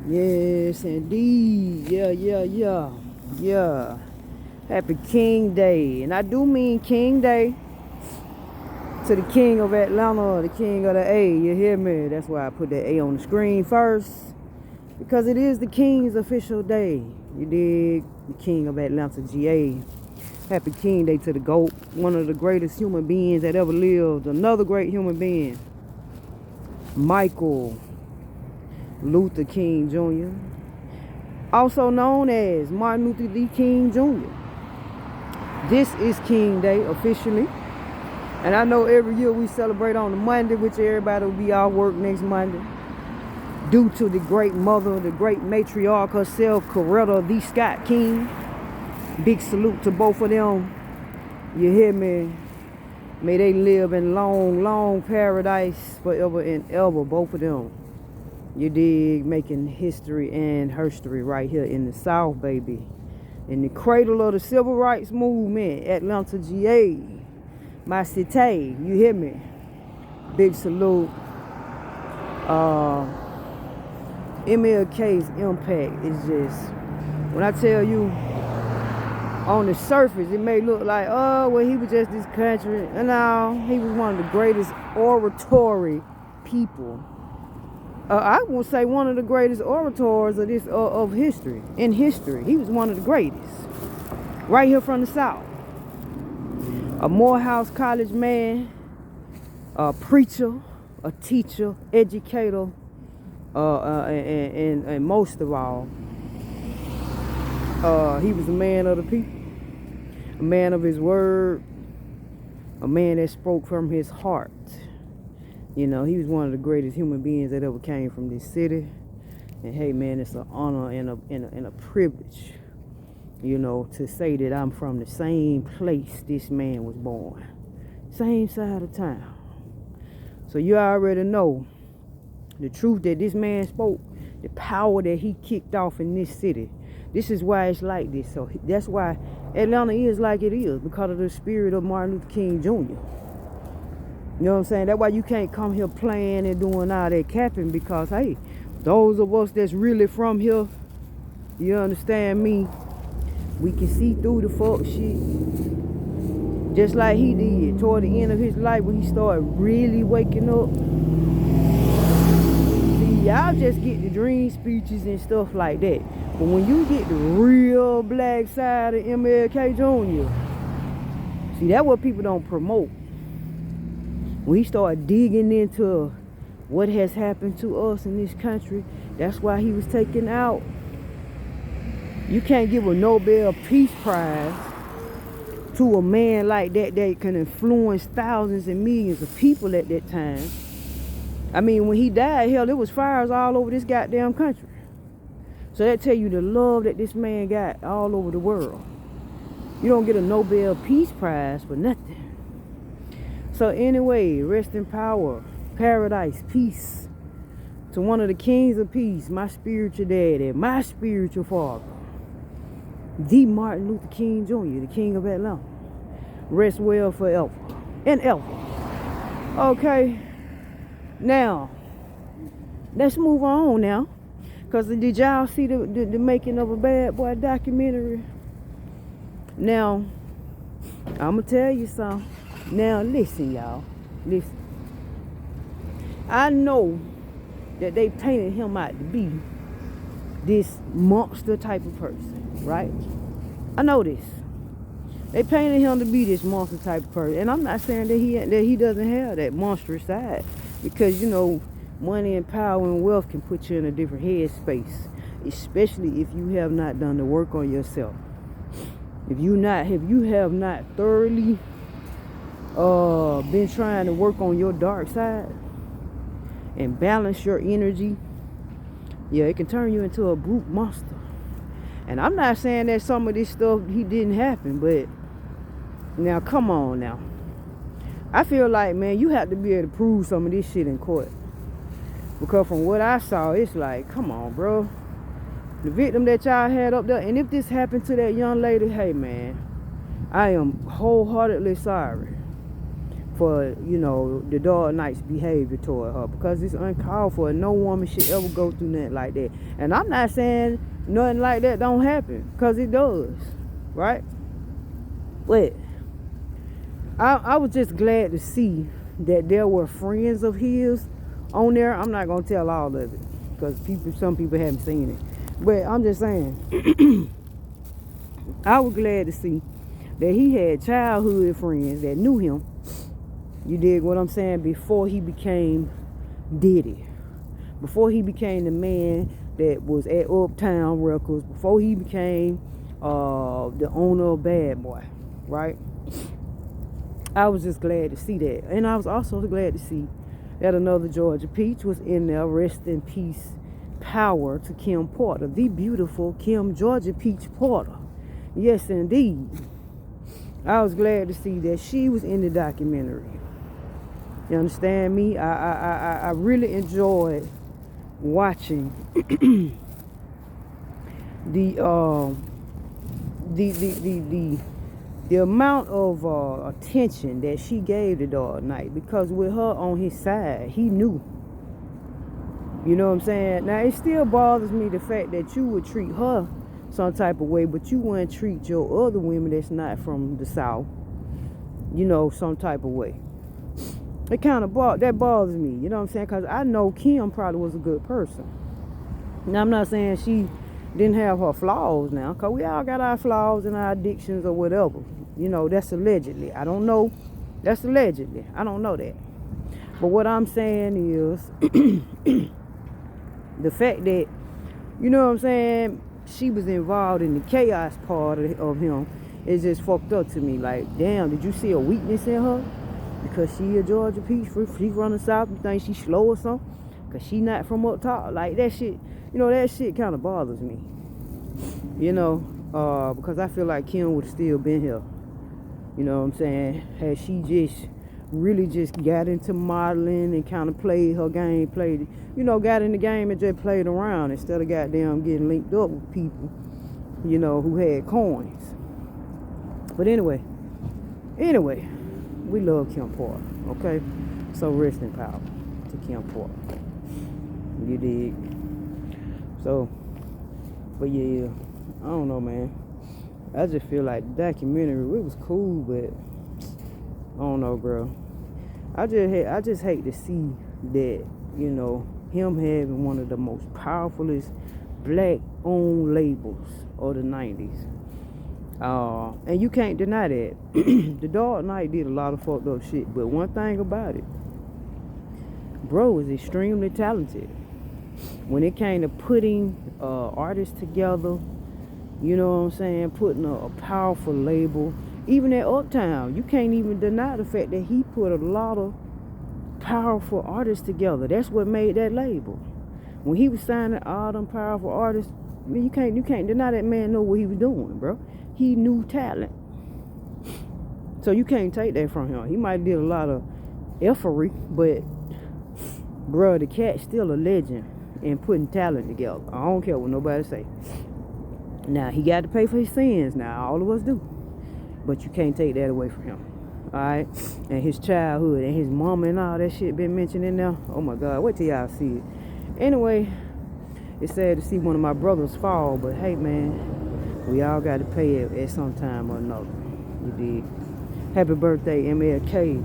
Yes, indeed. Yeah. Happy King Day. And I do mean King Day to the King of Atlanta, the King of the A. You hear me? That's why I put that A on the screen first. Because it is the King's official day. You dig? The King of Atlanta, GA. Happy King Day to the GOAT. One of the greatest human beings that ever lived. Another great human being. Michael Luther King Jr., also known as Martin Luther D. King Jr. This is King Day officially. And I know every year we celebrate on the Monday, which everybody will be off work next Monday. Due to the great mother, the great matriarch herself, Coretta D. Scott King. Big salute to both of them. You hear me? May they live in long paradise forever and ever, both of them. You dig? Making history and herstory right here in the South, baby. In the cradle of the civil rights movement, Atlanta, GA. My city, you hear me? Big salute. MLK's impact is just, when I tell you, on the surface, it may look like, oh, well, he was just this country. And no, he was one of the greatest oratory people. I would say one of the greatest orators of history. In history, he was one of the greatest. Right here from the South. A Morehouse College man, a preacher, a teacher, educator, and most of all, he was a man of the people, a man of his word, a man that spoke from his heart. You know, he was one of the greatest human beings that ever came from this city. And hey, man, it's an honor and a privilege, you know, to say that I'm from the same place this man was born. Same side of town. So you already know the truth that this man spoke, the power that he kicked off in this city. This is why it's like this. So that's why Atlanta is like it is, because of the spirit of Martin Luther King Jr. You know what I'm saying? That's why you can't come here playing and doing all that capping, because, hey, those of us that's really from here, you understand me, we can see through the fuck shit. Just like he did toward the end of his life when he started really waking up. See, y'all just get the dream speeches and stuff like that. But when you get the real black side of MLK Jr., see, that's what people don't promote. When he started digging into what has happened to us in this country, that's why he was taken out. You can't give a Nobel Peace Prize to a man like that that can influence thousands and millions of people at that time. I mean, when he died, hell, there was fires all over this goddamn country. So that tell you the love that this man got all over the world. You don't get a Nobel Peace Prize for nothing. So anyway, rest in power, paradise, peace, to one of the kings of peace, my spiritual daddy, my spiritual father, the Martin Luther King Jr., the King of Atlanta. Rest well forever and ever. Okay, now, let's move on now. Because did y'all see the making of a Bad Boy documentary? Now, I'm going to tell you something. Now listen, y'all. Listen. I know that they painted him out to be this monster type of person, right? I know this. They painted him to be this monster type of person. And I'm not saying that he doesn't have that monstrous side. Because, you know, money and power and wealth can put you in a different headspace. Especially if you have not done the work on yourself. If you have not thoroughly been trying to work on your dark side and balance your energy, yeah, it can turn you into a brute monster. And I'm not saying that some of this stuff he didn't happen, but now come on now. I feel like, man, you have to be able to prove some of this shit in court. Because from what I saw, it's like, come on, bro. The victim that y'all had up there, and if this happened to that young lady, hey, man, I am wholeheartedly sorry. for, you know, the Dark Knight's behavior toward her, because it's uncalled for. No woman should ever go through nothing like that. And I'm not saying nothing like that don't happen, because it does, right? But I was just glad to see that there were friends of his on there. I'm not gonna tell all of it, because some people haven't seen it. But I'm just saying, I was glad to see that he had childhood friends that knew him. You dig what I'm saying? Before he became Diddy, before he became the man that was at Uptown Records, before he became the owner of Bad Boy, right? I was just glad to see that. And I was also glad to see that another Georgia Peach was in there. Rest in peace, power to Kim Porter, the beautiful Kim Georgia Peach Porter. Yes, indeed. I was glad to see that she was in the documentary. You understand me? I really enjoyed watching the amount of attention that she gave the Dark Knight, because with her on his side, he knew. You know what I'm saying? Now, it still bothers me the fact that you would treat her some type of way, but you wouldn't treat your other women that's not from the South, you know, some type of way. It kind of bothers me, you know what I'm saying? Because I know Kim probably was a good person. Now, I'm not saying she didn't have her flaws now, because we all got our flaws and our addictions or whatever. You know, that's allegedly. I don't know. That's allegedly. I don't know that. But what I'm saying is the fact that, you know what I'm saying, she was involved in the chaos part of him is just fucked up to me. Like, damn, did you see a weakness in her? Because she a Georgia Peach, she from the South, you think she slow or something? Because she not from up top. Like, that shit, you know, that shit kind of bothers me. You know, because I feel like Kim would have still been here. You know what I'm saying? Had she just really just got into modeling and kind of played her game, got in the game and just played around instead of goddamn getting linked up with people, you know, who had coins. But anyway, we love Kim Porter, okay? So rest in power to Kim Porter. You dig? So, but yeah, I don't know, man. I just feel like the documentary, it was cool, but I don't know, bro. I just hate to see that, you know, him having one of the most powerfulest black-owned labels of the 90s. And you can't deny that. The Dark Knight did a lot of fucked up shit, but one thing about it, bro is extremely talented. When it came to putting artists together, you know what I'm saying, putting a powerful label, even at Uptown, you can't even deny the fact that he put a lot of powerful artists together. That's what made that label. When he was signing all them powerful artists, I mean, you can't deny that man know what he was doing, bro. He knew talent. So you can't take that from him. He might did a lot of effery, but bro, the cat's still a legend in putting talent together. I don't care what nobody say. Now, he got to pay for his sins. Now, all of us do. But you can't take that away from him. Alright? And his childhood and his mama and all that shit been mentioned in there. Oh my God, wait till y'all see it. Anyway, it's sad to see one of my brothers fall, but hey man, we all got to pay it at some time or another. You dig? Happy birthday, MLK.